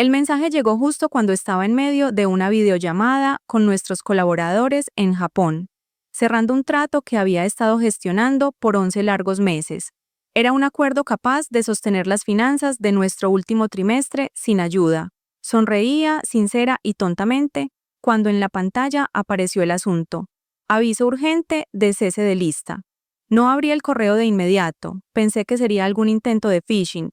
El mensaje llegó justo cuando estaba en medio de una videollamada con nuestros colaboradores en Japón, cerrando un trato que había estado gestionando por 11 largos meses. Era un acuerdo capaz de sostener las finanzas de nuestro último trimestre sin ayuda. Sonreía, sincera y tontamente, cuando en la pantalla apareció el asunto. Aviso urgente de cese de lista. No abrí el correo de inmediato, pensé que sería algún intento de phishing,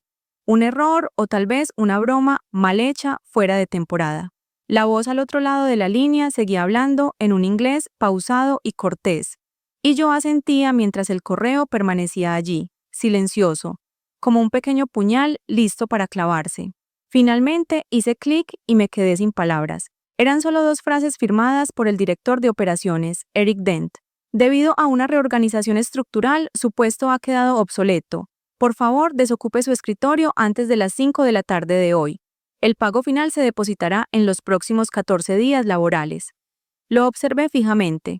un error o tal vez una broma mal hecha fuera de temporada. La voz al otro lado de la línea seguía hablando en un inglés pausado y cortés, y yo asentía mientras el correo permanecía allí, silencioso, como un pequeño puñal listo para clavarse. Finalmente hice clic y me quedé sin palabras. Eran solo 2 frases firmadas por el director de operaciones, Eric Dent. Debido a una reorganización estructural, su puesto ha quedado obsoleto. Por favor, desocupe su escritorio antes de las 5 de la tarde de hoy. El pago final se depositará en los próximos 14 días laborales. Lo observé fijamente.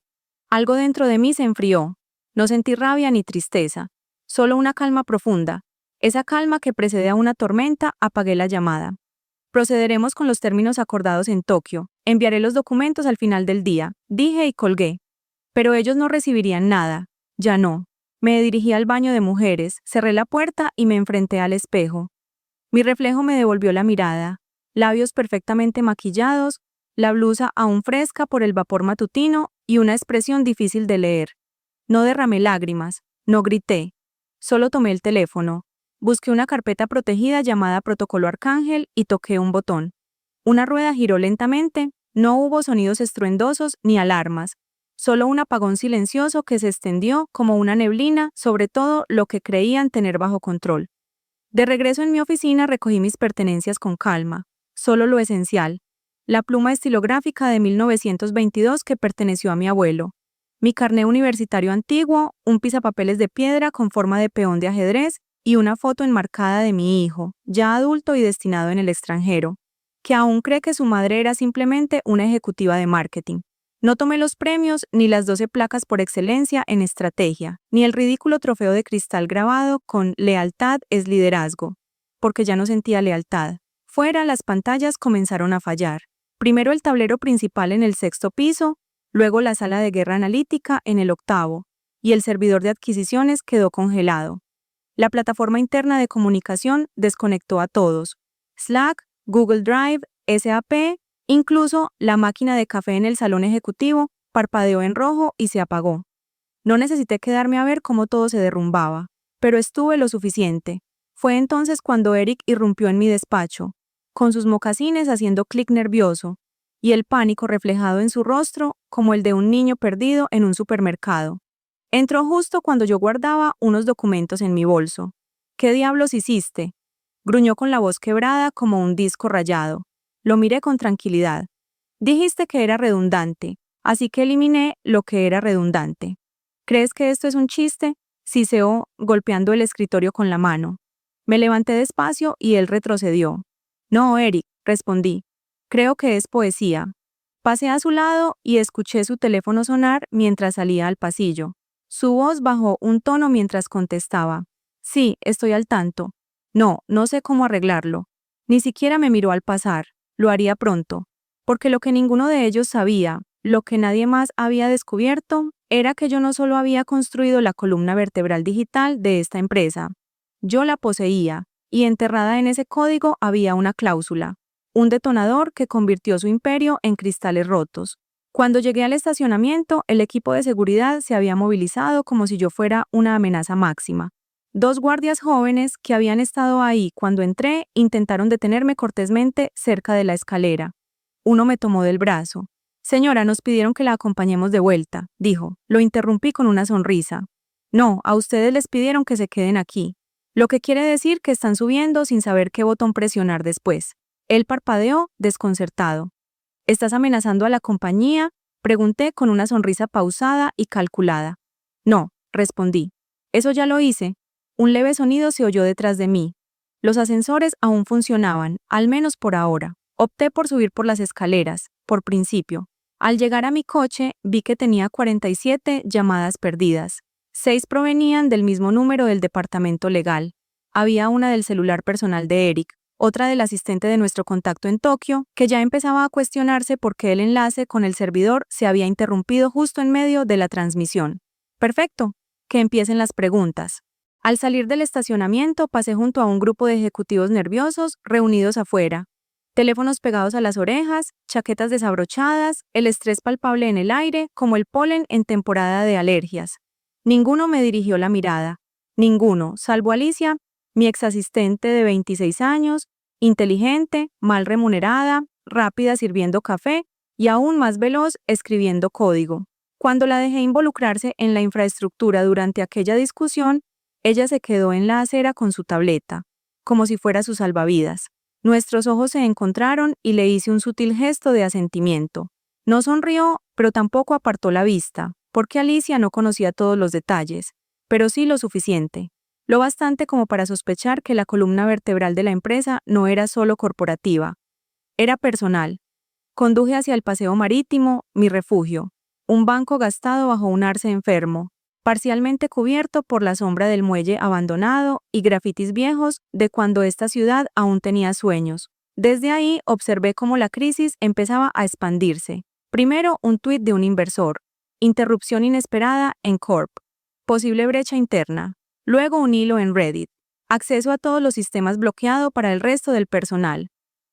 Algo dentro de mí se enfrió. No sentí rabia ni tristeza, solo una calma profunda. Esa calma que precede a una tormenta. Apagué la llamada. Procederemos con los términos acordados en Tokio. Enviaré los documentos al final del día, dije y colgué. Pero ellos no recibirían nada. Ya no. Me dirigí al baño de mujeres, cerré la puerta y me enfrenté al espejo. Mi reflejo me devolvió la mirada, labios perfectamente maquillados, la blusa aún fresca por el vapor matutino y una expresión difícil de leer. No derramé lágrimas, no grité. Solo tomé el teléfono. Busqué una carpeta protegida llamada Protocolo Arcángel y toqué un botón. Una rueda giró lentamente, no hubo sonidos estruendosos ni alarmas, solo un apagón silencioso que se extendió como una neblina sobre todo lo que creían tener bajo control. De regreso en mi oficina recogí mis pertenencias con calma, solo lo esencial, la pluma estilográfica de 1922 que perteneció a mi abuelo, mi carné universitario antiguo, un pisapapeles de piedra con forma de peón de ajedrez y una foto enmarcada de mi hijo, ya adulto y destinado en el extranjero, que aún cree que su madre era simplemente una ejecutiva de marketing. No tomé los premios, ni las 12 placas por excelencia en estrategia, ni el ridículo trofeo de cristal grabado con «Lealtad es liderazgo», porque ya no sentía lealtad. Fuera, las pantallas comenzaron a fallar. Primero el tablero principal en el 6º piso, luego la sala de guerra analítica en el 8º, y el servidor de adquisiciones quedó congelado. La plataforma interna de comunicación desconectó a todos. Slack, Google Drive, SAP, incluso la máquina de café en el salón ejecutivo parpadeó en rojo y se apagó. No necesité quedarme a ver cómo todo se derrumbaba, pero estuve lo suficiente. Fue entonces cuando Eric irrumpió en mi despacho, con sus mocasines haciendo clic nervioso, y el pánico reflejado en su rostro como el de un niño perdido en un supermercado. Entró justo cuando yo guardaba unos documentos en mi bolso. «¿Qué diablos hiciste?», gruñó con la voz quebrada como un disco rayado. Lo miré con tranquilidad. «Dijiste que era redundante, así que eliminé lo que era redundante». «¿Crees que esto es un chiste?», siseó, golpeando el escritorio con la mano. Me levanté despacio y él retrocedió. «No, Eric», respondí. «Creo que es poesía». Pasé a su lado y escuché su teléfono sonar mientras salía al pasillo. Su voz bajó un tono mientras contestaba. «Sí, estoy al tanto. No, no sé cómo arreglarlo». Ni siquiera me miró al pasar. Lo haría pronto. Porque lo que ninguno de ellos sabía, lo que nadie más había descubierto, era que yo no solo había construido la columna vertebral digital de esta empresa. Yo la poseía, y enterrada en ese código había una cláusula, un detonador que convirtió su imperio en cristales rotos. Cuando llegué al estacionamiento, el equipo de seguridad se había movilizado como si yo fuera una amenaza máxima. 2 guardias jóvenes que habían estado ahí cuando entré intentaron detenerme cortésmente cerca de la escalera. Uno me tomó del brazo. «Señora, nos pidieron que la acompañemos de vuelta», dijo. Lo interrumpí con una sonrisa. «No, a ustedes les pidieron que se queden aquí. Lo que quiere decir que están subiendo sin saber qué botón presionar después». Él parpadeó, desconcertado. «¿Estás amenazando a la compañía?», pregunté con una sonrisa pausada y calculada. «No», respondí. «Eso ya lo hice». Un leve sonido se oyó detrás de mí. Los ascensores aún funcionaban, al menos por ahora. Opté por subir por las escaleras, por principio. Al llegar a mi coche, vi que tenía 47 llamadas perdidas. 6 provenían del mismo número del departamento legal. Había una del celular personal de Eric, otra del asistente de nuestro contacto en Tokio, que ya empezaba a cuestionarse por qué el enlace con el servidor se había interrumpido justo en medio de la transmisión. Perfecto, que empiecen las preguntas. Al salir del estacionamiento pasé junto a un grupo de ejecutivos nerviosos reunidos afuera. Teléfonos pegados a las orejas, chaquetas desabrochadas, el estrés palpable en el aire, como el polen en temporada de alergias. Ninguno me dirigió la mirada. Ninguno, salvo Alicia, mi exasistente de 26 años, inteligente, mal remunerada, rápida sirviendo café y aún más veloz escribiendo código. Cuando la dejé involucrarse en la infraestructura durante aquella discusión, ella se quedó en la acera con su tableta, como si fuera su salvavidas. Nuestros ojos se encontraron y le hice un sutil gesto de asentimiento. No sonrió, pero tampoco apartó la vista, porque Alicia no conocía todos los detalles, pero sí lo suficiente. Lo bastante como para sospechar que la columna vertebral de la empresa no era solo corporativa, era personal. Conduje hacia el paseo marítimo, mi refugio, un banco gastado bajo un arce enfermo, parcialmente cubierto por la sombra del muelle abandonado y grafitis viejos de cuando esta ciudad aún tenía sueños. Desde ahí observé cómo la crisis empezaba a expandirse. Primero, un tuit de un inversor. Interrupción inesperada en Corp. Posible brecha interna. Luego un hilo en Reddit. Acceso a todos los sistemas bloqueado para el resto del personal.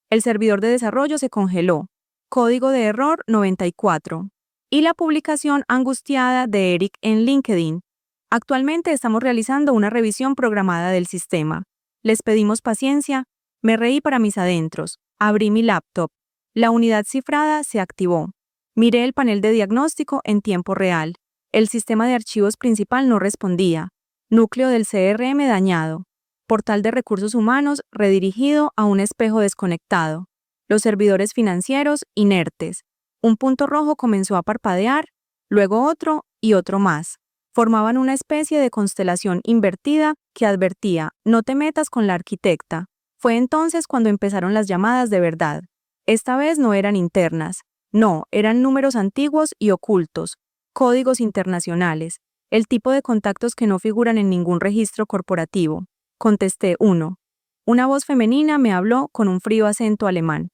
El servidor de desarrollo se congeló. Código de error 94. Y la publicación angustiada de Eric en LinkedIn. Actualmente estamos realizando una revisión programada del sistema. Les pedimos paciencia. Me reí para mis adentros. Abrí mi laptop. La unidad cifrada se activó. Miré el panel de diagnóstico en tiempo real. El sistema de archivos principal no respondía. Núcleo del CRM dañado. Portal de recursos humanos redirigido a un espejo desconectado. Los servidores financieros inertes. Un punto rojo comenzó a parpadear, luego otro y otro más. Formaban una especie de constelación invertida que advertía, no te metas con la arquitecta. Fue entonces cuando empezaron las llamadas de verdad. Esta vez no eran internas. No, eran números antiguos y ocultos. Códigos internacionales. El tipo de contactos que no figuran en ningún registro corporativo. Contesté uno. Una voz femenina me habló con un frío acento alemán.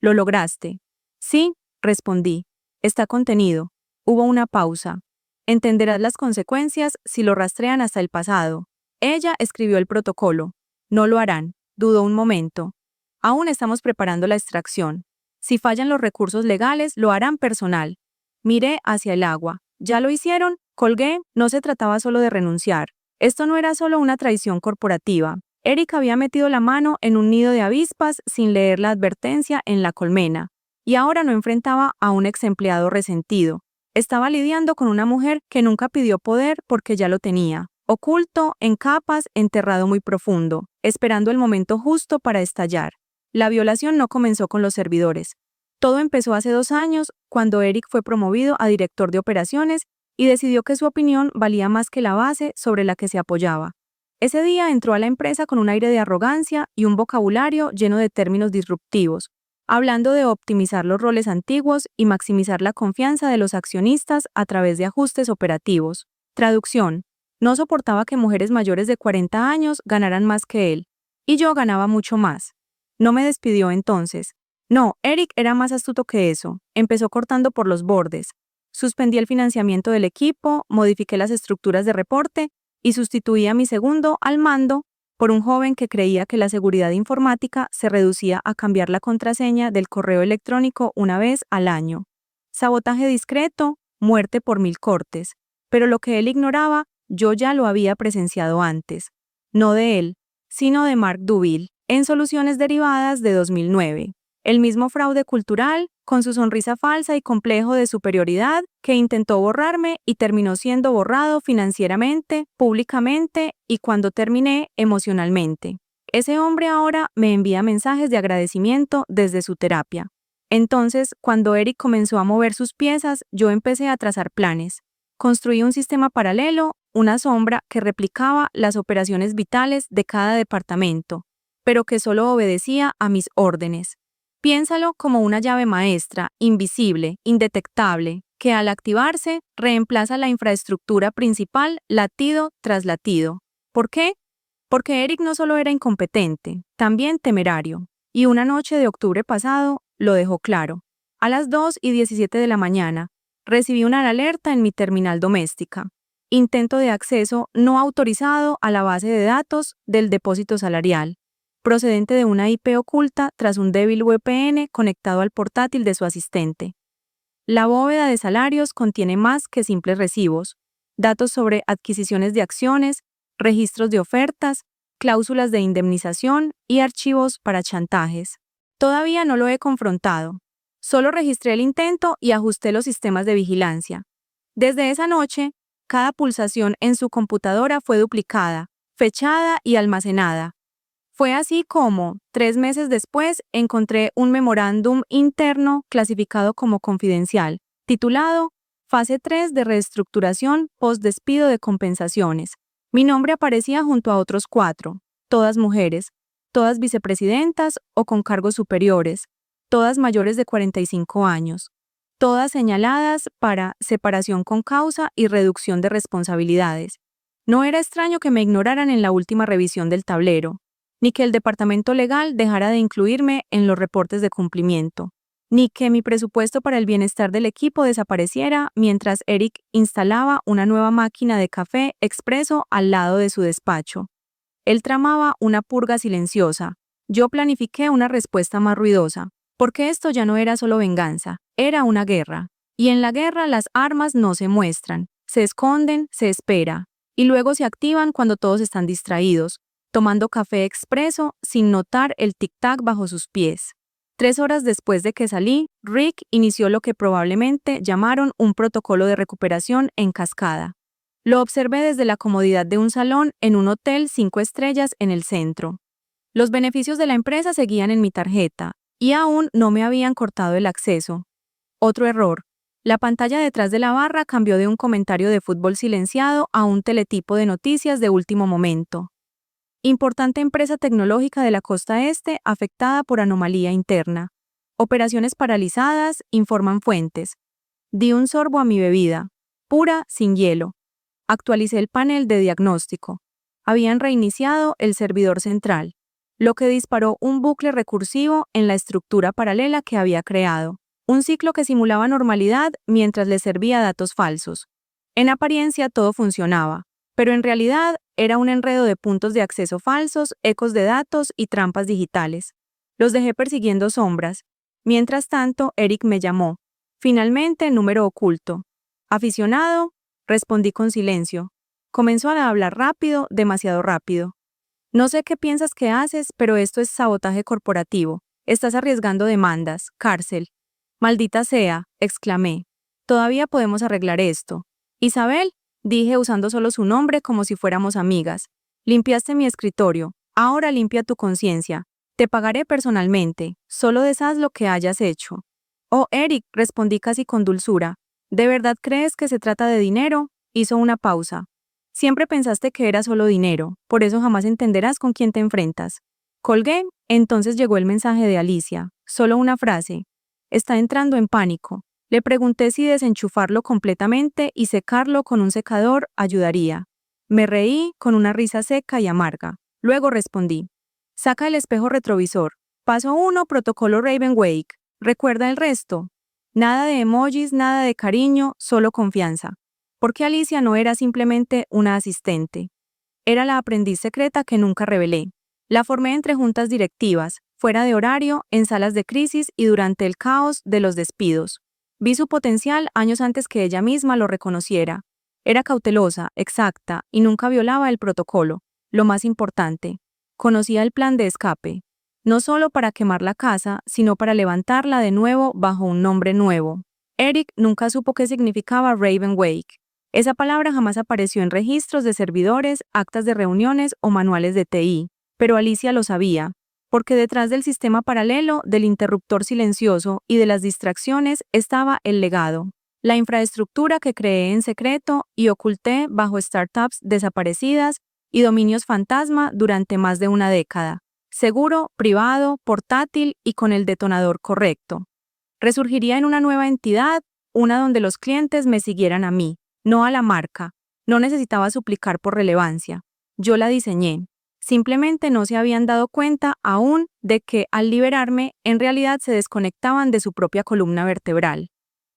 ¿Lo lograste? Sí, respondí. Está contenido. Hubo una pausa. Entenderás las consecuencias si lo rastrean hasta el pasado. Ella escribió el protocolo. No lo harán. Dudó un momento. Aún estamos preparando la extracción. Si fallan los recursos legales, lo harán personal. Miré hacia el agua. ¿Ya lo hicieron? Colgué. No se trataba solo de renunciar. Esto no era solo una traición corporativa. Eric había metido la mano en un nido de avispas sin leer la advertencia en la colmena. Y ahora no enfrentaba a un ex empleado resentido. Estaba lidiando con una mujer que nunca pidió poder porque ya lo tenía. Oculto, en capas, enterrado muy profundo, esperando el momento justo para estallar. La violación no comenzó con los servidores. Todo empezó hace 2 años, cuando Eric fue promovido a director de operaciones y decidió que su opinión valía más que la base sobre la que se apoyaba. Ese día entró a la empresa con un aire de arrogancia y un vocabulario lleno de términos disruptivos, hablando de optimizar los roles antiguos y maximizar la confianza de los accionistas a través de ajustes operativos. Traducción. No soportaba que mujeres mayores de 40 años ganaran más que él, y yo ganaba mucho más. No me despidió entonces. No, Eric era más astuto que eso. Empezó cortando por los bordes. Suspendí el financiamiento del equipo, modifiqué las estructuras de reporte y sustituí a mi segundo al mando por un joven que creía que la seguridad informática se reducía a cambiar la contraseña del correo electrónico una vez al año. Sabotaje discreto, muerte por 1000 cortes. Pero lo que él ignoraba, yo ya lo había presenciado antes. No de él, sino de Mark Duville, en Soluciones Derivadas de 2009. El mismo fraude cultural, con su sonrisa falsa y complejo de superioridad, que intentó borrarme y terminó siendo borrado financieramente, públicamente y cuando terminé, emocionalmente. Ese hombre ahora me envía mensajes de agradecimiento desde su terapia. Entonces, cuando Eric comenzó a mover sus piezas, yo empecé a trazar planes. Construí un sistema paralelo, una sombra que replicaba las operaciones vitales de cada departamento, pero que solo obedecía a mis órdenes. Piénsalo como una llave maestra, invisible, indetectable, que al activarse reemplaza la infraestructura principal latido tras latido. ¿Por qué? Porque Eric no solo era incompetente, también temerario. Y una noche de octubre pasado lo dejó claro. A las 2:17 de la mañana, recibí una alerta en mi terminal doméstica. Intento de acceso no autorizado a la base de datos del depósito salarial, procedente de una IP oculta tras un débil VPN conectado al portátil de su asistente. La bóveda de salarios contiene más que simples recibos, datos sobre adquisiciones de acciones, registros de ofertas, cláusulas de indemnización y archivos para chantajes. Todavía no lo he confrontado. Solo registré el intento y ajusté los sistemas de vigilancia. Desde esa noche, cada pulsación en su computadora fue duplicada, fechada y almacenada. Fue así como, 3 meses después, encontré un memorándum interno clasificado como confidencial, titulado Fase 3 de reestructuración post-despido de compensaciones. Mi nombre aparecía junto a otros 4, todas mujeres, todas vicepresidentas o con cargos superiores, todas mayores de 45 años, todas señaladas para separación con causa y reducción de responsabilidades. No era extraño que me ignoraran en la última revisión del tablero, ni que el departamento legal dejara de incluirme en los reportes de cumplimiento, ni que mi presupuesto para el bienestar del equipo desapareciera mientras Eric instalaba una nueva máquina de café expreso al lado de su despacho. Él tramaba una purga silenciosa. Yo planifiqué una respuesta más ruidosa, porque esto ya no era solo venganza, era una guerra. Y en la guerra las armas no se muestran, se esconden, se espera, y luego se activan cuando todos están distraídos, tomando café expreso sin notar el tic-tac bajo sus pies. 3 horas después de que salí, Rick inició lo que probablemente llamaron un protocolo de recuperación en cascada. Lo observé desde la comodidad de un salón en un hotel 5 estrellas en el centro. Los beneficios de la empresa seguían en mi tarjeta, y aún no me habían cortado el acceso. Otro error. La pantalla detrás de la barra cambió de un comentario de fútbol silenciado a un teletipo de noticias de último momento. Importante empresa tecnológica de la costa este afectada por anomalía interna. Operaciones paralizadas, informan fuentes. Di un sorbo a mi bebida, pura, sin hielo. Actualicé el panel de diagnóstico. Habían reiniciado el servidor central, lo que disparó un bucle recursivo en la estructura paralela que había creado. Un ciclo que simulaba normalidad mientras le servía datos falsos. En apariencia todo funcionaba, pero en realidad era un enredo de puntos de acceso falsos, ecos de datos y trampas digitales. Los dejé persiguiendo sombras. Mientras tanto, Eric me llamó. Finalmente, número oculto. ¿Aficionado? Respondí con silencio. Comenzó a hablar rápido, demasiado rápido. No sé qué piensas que haces, pero esto es sabotaje corporativo. Estás arriesgando demandas, cárcel. Maldita sea, exclamé. Todavía podemos arreglar esto. Isabel, dije usando solo su nombre como si fuéramos amigas. Limpiaste mi escritorio, ahora limpia tu conciencia. Te pagaré personalmente, solo deshaz lo que hayas hecho. Oh, Eric, respondí casi con dulzura. ¿De verdad crees que se trata de dinero? Hizo una pausa. Siempre pensaste que era solo dinero, por eso jamás entenderás con quién te enfrentas. Colgué, entonces llegó el mensaje de Alicia, solo una frase. Está entrando en pánico. Le pregunté si desenchufarlo completamente y secarlo con un secador ayudaría. Me reí con una risa seca y amarga. Luego respondí. Saca el espejo retrovisor. Paso 1, protocolo Raven-Wake. ¿Recuerda el resto? Nada de emojis, nada de cariño, solo confianza. Porque Alicia no era simplemente una asistente. Era la aprendiz secreta que nunca revelé. La formé entre juntas directivas, fuera de horario, en salas de crisis y durante el caos de los despidos. Vi su potencial años antes que ella misma lo reconociera. Era cautelosa, exacta, y nunca violaba el protocolo. Lo más importante, conocía el plan de escape. No solo para quemar la casa, sino para levantarla de nuevo bajo un nombre nuevo. Eric nunca supo qué significaba Raven-Wake. Esa palabra jamás apareció en registros de servidores, actas de reuniones o manuales de TI, pero Alicia lo sabía, porque detrás del sistema paralelo, del interruptor silencioso y de las distracciones estaba el legado, la infraestructura que creé en secreto y oculté bajo startups desaparecidas y dominios fantasma durante más de una década. Seguro, privado, portátil y con el detonador correcto. Resurgiría en una nueva entidad, una donde los clientes me siguieran a mí, no a la marca. No necesitaba suplicar por relevancia. Yo la diseñé. Simplemente no se habían dado cuenta aún de que, al liberarme, en realidad se desconectaban de su propia columna vertebral.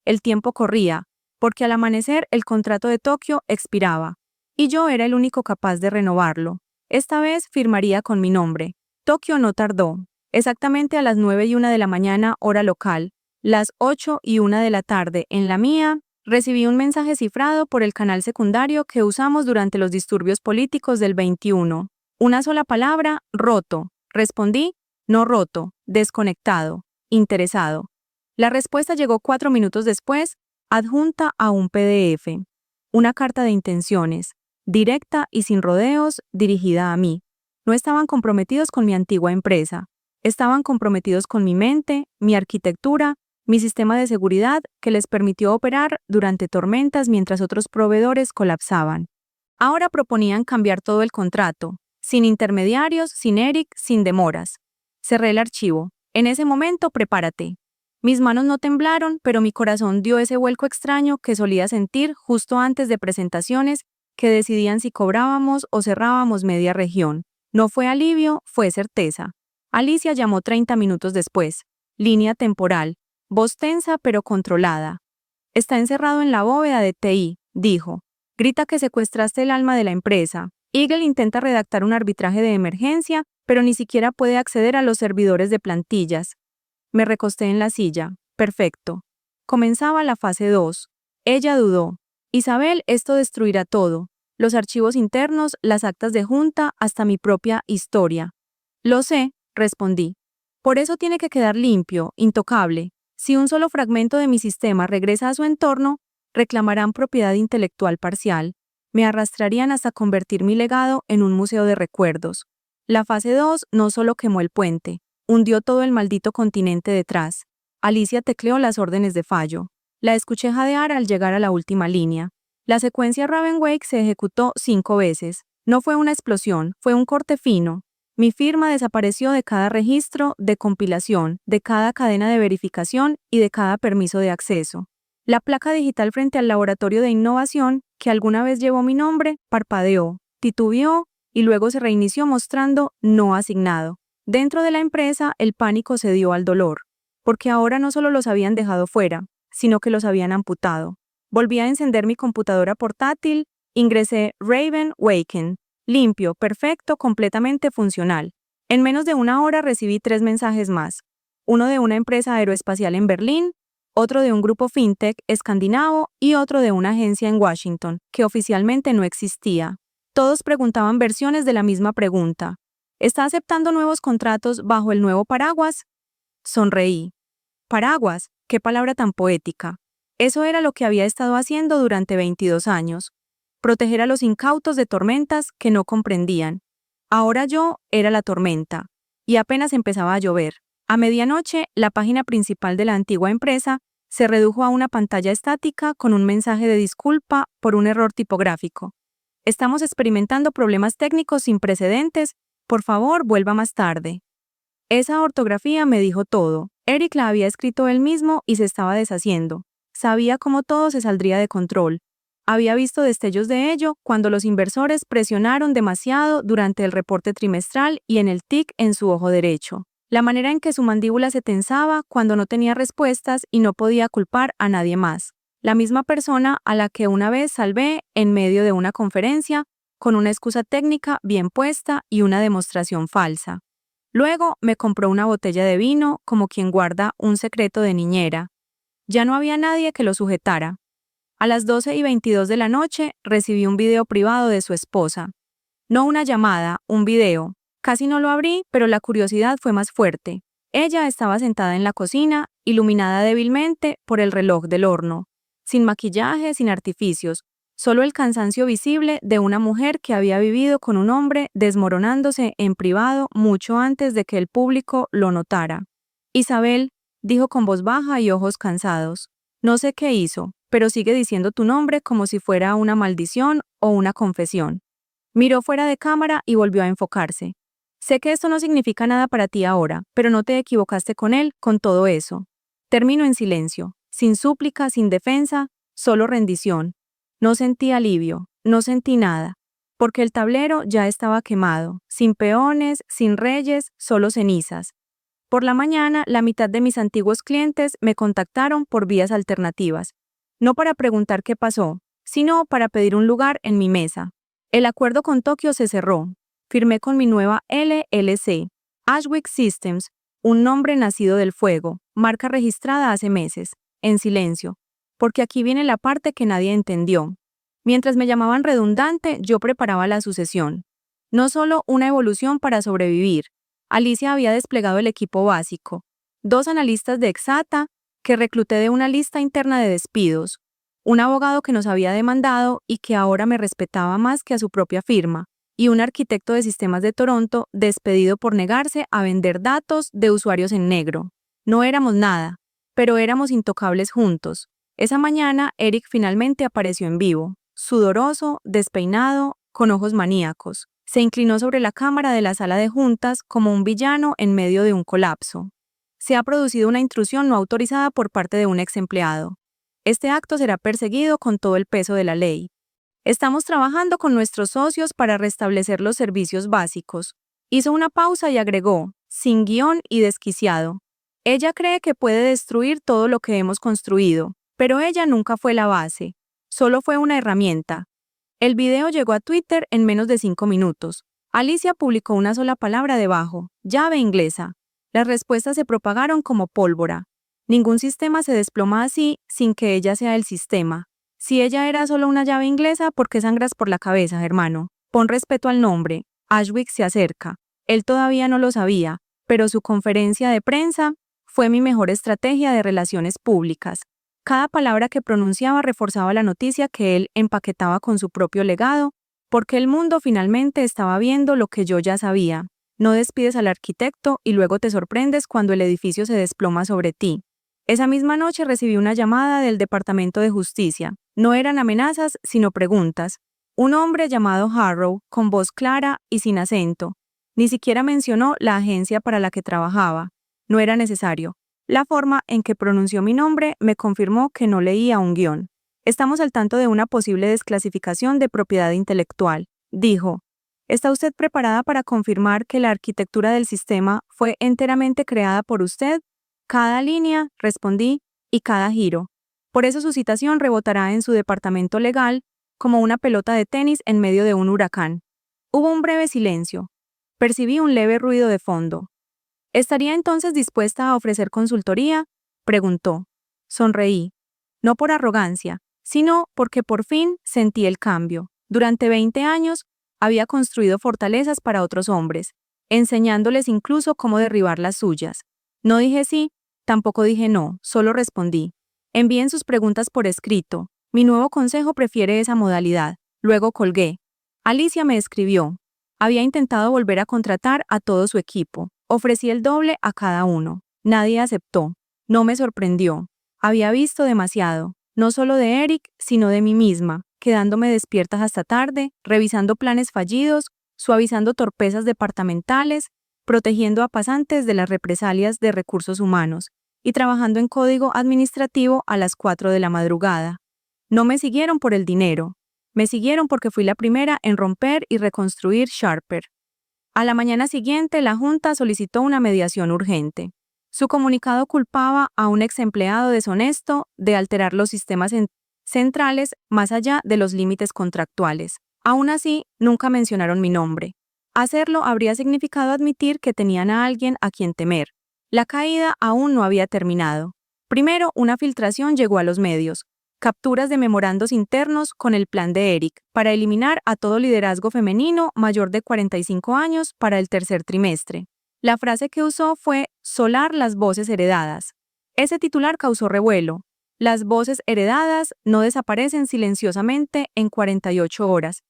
El tiempo corría, porque al amanecer el contrato de Tokio expiraba, y yo era el único capaz de renovarlo. Esta vez firmaría con mi nombre. Tokio no tardó. Exactamente a las 9:01 de la mañana, hora local, las 8:01 de la tarde, en la mía, recibí un mensaje cifrado por el canal secundario que usamos durante los disturbios políticos del 21. Una sola palabra, roto. Respondí, no roto, desconectado, interesado. La respuesta llegó 4 minutos después, adjunta a un PDF. Una carta de intenciones, directa y sin rodeos, dirigida a mí. No estaban comprometidos con mi antigua empresa. Estaban comprometidos con mi mente, mi arquitectura, mi sistema de seguridad que les permitió operar durante tormentas mientras otros proveedores colapsaban. Ahora proponían cambiar todo el contrato, sin intermediarios, sin Eric, sin demoras. Cerré el archivo. En ese momento, prepárate. Mis manos no temblaron, pero mi corazón dio ese vuelco extraño que solía sentir justo antes de presentaciones que decidían si cobrábamos o cerrábamos media región. No fue alivio, fue certeza. Alicia llamó 30 minutos después. Línea temporal. Voz tensa pero controlada. Está encerrado en la bóveda de TI, dijo. Grita que secuestraste el alma de la empresa. Eagle intenta redactar un arbitraje de emergencia, pero ni siquiera puede acceder a los servidores de plantillas. Me recosté en la silla. Perfecto. Comenzaba la fase 2. Ella dudó. Isabel, esto destruirá todo. Los archivos internos, las actas de junta, hasta mi propia historia. Lo sé, respondí. Por eso tiene que quedar limpio, intocable. Si un solo fragmento de mi sistema regresa a su entorno, reclamarán propiedad intelectual parcial. Me arrastrarían hasta convertir mi legado en un museo de recuerdos. La fase 2 no solo quemó el puente, hundió todo el maldito continente detrás. Alicia tecleó las órdenes de fallo. La escuché jadear al llegar a la última línea. La secuencia Ravenwake se ejecutó 5 veces. No fue una explosión, fue un corte fino. Mi firma desapareció de cada registro de compilación, de cada cadena de verificación y de cada permiso de acceso. La placa digital frente al laboratorio de innovación, que alguna vez llevó mi nombre, parpadeó, titubeó y luego se reinició mostrando no asignado. Dentro de la empresa, el pánico cedió al dolor, porque ahora no solo los habían dejado fuera, sino que los habían amputado. Volví a encender mi computadora portátil, ingresé Raven Waken, limpio, perfecto, completamente funcional. En menos de una hora recibí 3 mensajes más. Uno de una empresa aeroespacial en Berlín, otro de un grupo fintech escandinavo y otro de una agencia en Washington, que oficialmente no existía. Todos preguntaban versiones de la misma pregunta. ¿Está aceptando nuevos contratos bajo el nuevo paraguas? Sonreí. Paraguas, qué palabra tan poética. Eso era lo que había estado haciendo durante 22 años. Proteger a los incautos de tormentas que no comprendían. Ahora yo era la tormenta, y apenas empezaba a llover. A medianoche, la página principal de la antigua empresa se redujo a una pantalla estática con un mensaje de disculpa por un error tipográfico. Estamos experimentando problemas técnicos sin precedentes. Por favor, vuelva más tarde. Esa ortografía me dijo todo. Eric la había escrito él mismo y se estaba deshaciendo. Sabía cómo todo se saldría de control. Había visto destellos de ello cuando los inversores presionaron demasiado durante el reporte trimestral y en el tic en su ojo derecho. La manera en que su mandíbula se tensaba cuando no tenía respuestas y no podía culpar a nadie más. La misma persona a la que una vez salvé en medio de una conferencia, con una excusa técnica bien puesta y una demostración falsa. Luego me compró una botella de vino como quien guarda un secreto de niñera. Ya no había nadie que lo sujetara. A las 12:22 de la noche recibí un video privado de su esposa. No una llamada, un video. Casi no lo abrí, pero la curiosidad fue más fuerte. Ella estaba sentada en la cocina, iluminada débilmente por el reloj del horno. Sin maquillaje, sin artificios, solo el cansancio visible de una mujer que había vivido con un hombre desmoronándose en privado mucho antes de que el público lo notara. Isabel, dijo con voz baja y ojos cansados. No sé qué hizo, pero sigue diciendo tu nombre como si fuera una maldición o una confesión. Miró fuera de cámara y volvió a enfocarse. Sé que esto no significa nada para ti ahora, pero no te equivocaste con él, con todo eso. Termino en silencio, sin súplica, sin defensa, solo rendición. No sentí alivio, no sentí nada. porque el tablero ya estaba quemado, sin peones, sin reyes, solo cenizas. Por la mañana, la mitad de mis antiguos clientes me contactaron por vías alternativas, no para preguntar qué pasó, sino para pedir un lugar en mi mesa. El acuerdo con Tokio se cerró. Firmé con mi nueva LLC, Ashwick Systems, un nombre nacido del fuego, marca registrada hace meses, en silencio, porque aquí viene la parte que nadie entendió. Mientras me llamaban redundante, yo preparaba la sucesión. No solo una evolución para sobrevivir. Alicia había desplegado el equipo básico, 2 analistas de Exata, que recluté de una lista interna de despidos, un abogado que nos había demandado y que ahora me respetaba más que a su propia firma, y un arquitecto de sistemas de Toronto despedido por negarse a vender datos de usuarios en negro. No éramos nada, pero éramos intocables juntos. Esa mañana, Eric finalmente apareció en vivo, sudoroso, despeinado, con ojos maníacos. Se inclinó sobre la cámara de la sala de juntas como un villano en medio de un colapso. Se ha producido una intrusión no autorizada por parte de un ex empleado. Este acto será perseguido con todo el peso de la ley. Estamos trabajando con nuestros socios para restablecer los servicios básicos. Hizo una pausa y agregó, sin guión y desquiciado. Ella cree que puede destruir todo lo que hemos construido, pero ella nunca fue la base. Solo fue una herramienta. El video llegó a Twitter en menos de 5 minutos. Alicia publicó una sola palabra debajo, llave inglesa. Las respuestas se propagaron como pólvora. Ningún sistema se desploma así sin que ella sea el sistema. Si ella era solo una llave inglesa, ¿por qué sangras por la cabeza, hermano? Pon respeto al nombre. Ashwick se acerca. Él todavía no lo sabía, pero su conferencia de prensa fue mi mejor estrategia de relaciones públicas. Cada palabra que pronunciaba reforzaba la noticia que él empaquetaba con su propio legado, porque el mundo finalmente estaba viendo lo que yo ya sabía. No despides al arquitecto y luego te sorprendes cuando el edificio se desploma sobre ti. Esa misma noche recibí una llamada del Departamento de Justicia. No eran amenazas, sino preguntas. Un hombre llamado Harrow, con voz clara y sin acento. Ni siquiera mencionó la agencia para la que trabajaba. No era necesario. La forma en que pronunció mi nombre me confirmó que no leía un guión. Estamos al tanto de una posible desclasificación de propiedad intelectual, dijo. ¿Está usted preparada para confirmar que la arquitectura del sistema fue enteramente creada por usted? Cada línea, respondí, y cada giro. Por eso su citación rebotará en su departamento legal como una pelota de tenis en medio de un huracán. Hubo un breve silencio. Percibí un leve ruido de fondo. ¿Estaría entonces dispuesta a ofrecer consultoría? Preguntó. Sonreí. No por arrogancia, sino porque por fin sentí el cambio. Durante 20 años había construido fortalezas para otros hombres, enseñándoles incluso cómo derribar las suyas. No dije sí, tampoco dije no, solo respondí. Envíen sus preguntas por escrito. Mi nuevo consejo prefiere esa modalidad. Luego colgué. Alicia me escribió. Había intentado volver a contratar a todo su equipo. Ofrecí el doble a cada uno. Nadie aceptó. No me sorprendió. Había visto demasiado, no solo de Eric, sino de mí misma, quedándome despiertas hasta tarde, revisando planes fallidos, suavizando torpezas departamentales, protegiendo a pasantes de las represalias de recursos humanos, y trabajando en código administrativo a las 4 de la madrugada. No me siguieron por el dinero. Me siguieron porque fui la primera en romper y reconstruir Sharper. A la mañana siguiente, la Junta solicitó una mediación urgente. Su comunicado culpaba a un ex empleado deshonesto de alterar los sistemas centrales más allá de los límites contractuales. Aún así, nunca mencionaron mi nombre. Hacerlo habría significado admitir que tenían a alguien a quien temer. La caída aún no había terminado. Primero, una filtración llegó a los medios. Capturas de memorandos internos con el plan de Eric para eliminar a todo liderazgo femenino mayor de 45 años para el tercer trimestre. La frase que usó fue «solar las voces heredadas». Ese titular causó revuelo. Las voces heredadas no desaparecen silenciosamente en 48 horas.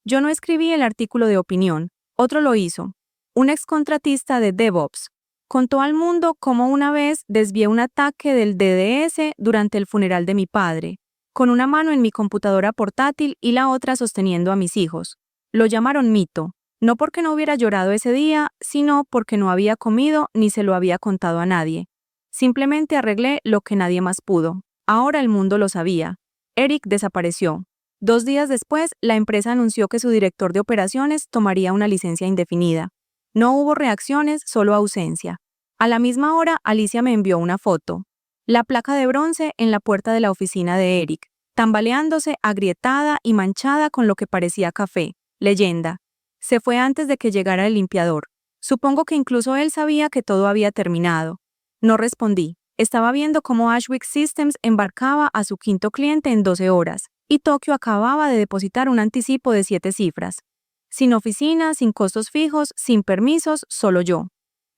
Yo no escribí el artículo de opinión, otro lo hizo. Un excontratista de DevOps contó al mundo cómo una vez desvié un ataque del DDoS durante el funeral de mi padre, con una mano en mi computadora portátil y la otra sosteniendo a mis hijos. Lo llamaron mito, no porque no hubiera llorado ese día, sino porque no había comido ni se lo había contado a nadie. Simplemente arreglé lo que nadie más pudo. Ahora el mundo lo sabía. Eric desapareció. 2 días después, la empresa anunció que su director de operaciones tomaría una licencia indefinida. No hubo reacciones, solo ausencia. A la misma hora, Alicia me envió una foto. La placa de bronce en la puerta de la oficina de Eric, tambaleándose, agrietada y manchada con lo que parecía café. Leyenda. Se fue antes de que llegara el limpiador. Supongo que incluso él sabía que todo había terminado. No respondí. Estaba viendo cómo Ashwick Systems embarcaba a su quinto cliente en 12 horas, y Tokio acababa de depositar un anticipo de 7 cifras. Sin oficina, sin costos fijos, sin permisos, solo yo.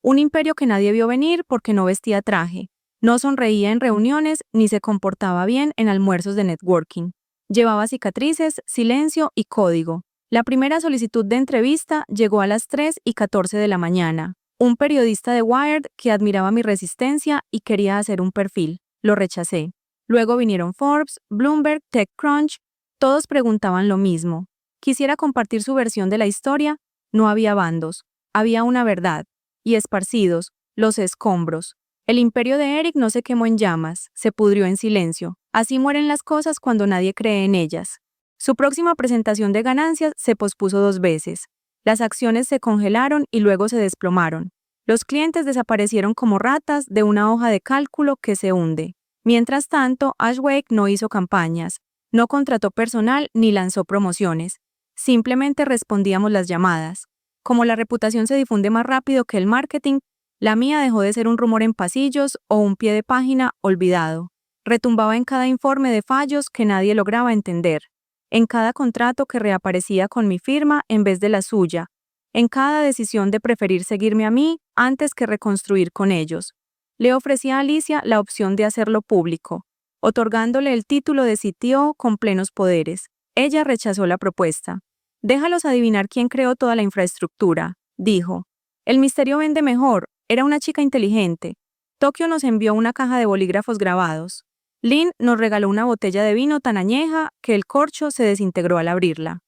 Un imperio que nadie vio venir porque no vestía traje. No sonreía en reuniones ni se comportaba bien en almuerzos de networking. Llevaba cicatrices, silencio y código. La primera solicitud de entrevista llegó a las 3:14 de la mañana. Un periodista de Wired que admiraba mi resistencia y quería hacer un perfil. Lo rechacé. Luego vinieron Forbes, Bloomberg, TechCrunch. Todos preguntaban lo mismo. Quisiera compartir su versión de la historia. No había bandos. Había una verdad. Y esparcidos, los escombros. El imperio de Eric no se quemó en llamas, se pudrió en silencio. Así mueren las cosas cuando nadie cree en ellas. Su próxima presentación de ganancias se pospuso 2 veces. Las acciones se congelaron y luego se desplomaron. Los clientes desaparecieron como ratas de una hoja de cálculo que se hunde. Mientras tanto, Ashwick no hizo campañas, no contrató personal ni lanzó promociones. Simplemente respondíamos las llamadas. Como la reputación se difunde más rápido que el marketing, la mía dejó de ser un rumor en pasillos o un pie de página olvidado. Retumbaba en cada informe de fallos que nadie lograba entender, en cada contrato que reaparecía con mi firma en vez de la suya, en cada decisión de preferir seguirme a mí antes que reconstruir con ellos. Le ofrecí a Alicia la opción de hacerlo público, otorgándole el título de CTO con plenos poderes. Ella rechazó la propuesta. Déjalos adivinar quién creó toda la infraestructura, dijo. El misterio vende mejor, era una chica inteligente. Tokio nos envió una caja de bolígrafos grabados. Lynn nos regaló una botella de vino tan añeja que el corcho se desintegró al abrirla.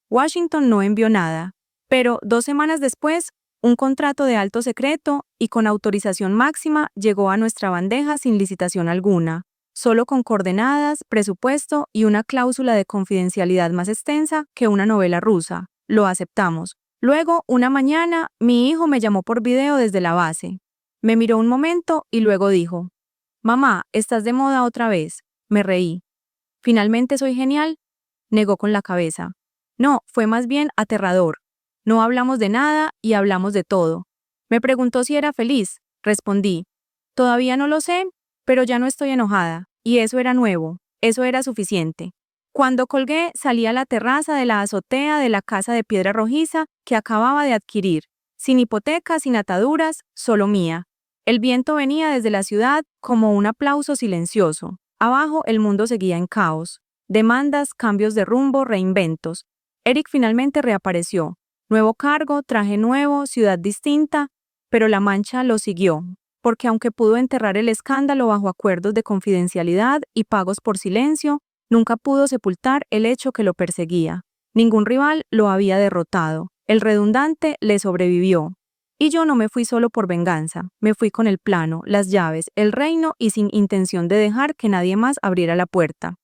Washington no envió nada, pero 2 semanas después, un contrato de alto secreto y con autorización máxima llegó a nuestra bandeja sin licitación alguna, solo con coordenadas, presupuesto y una cláusula de confidencialidad más extensa que una novela rusa. Lo aceptamos. Luego, una mañana, mi hijo me llamó por video desde la base. Me miró un momento y luego dijo: «Mamá, estás de moda otra vez». Me reí. «¿Finalmente soy genial?», negó con la cabeza. No, fue más bien aterrador. No hablamos de nada y hablamos de todo. Me preguntó si era feliz. Respondí: «Todavía no lo sé, pero ya no estoy enojada». Y eso era nuevo. Eso era suficiente. Cuando colgué, salí a la terraza de la azotea de la casa de piedra rojiza que acababa de adquirir, sin hipoteca, sin ataduras, solo mía. El viento venía desde la ciudad como un aplauso silencioso. Abajo el mundo seguía en caos. Demandas, cambios de rumbo, reinventos. Eric finalmente reapareció. Nuevo cargo, traje nuevo, ciudad distinta, pero la mancha lo siguió, porque aunque pudo enterrar el escándalo bajo acuerdos de confidencialidad y pagos por silencio, nunca pudo sepultar el hecho que lo perseguía. Ningún rival lo había derrotado. El redundante le sobrevivió. Y yo no me fui solo por venganza. Me fui con el plano, las llaves, el reino y sin intención de dejar que nadie más abriera la puerta.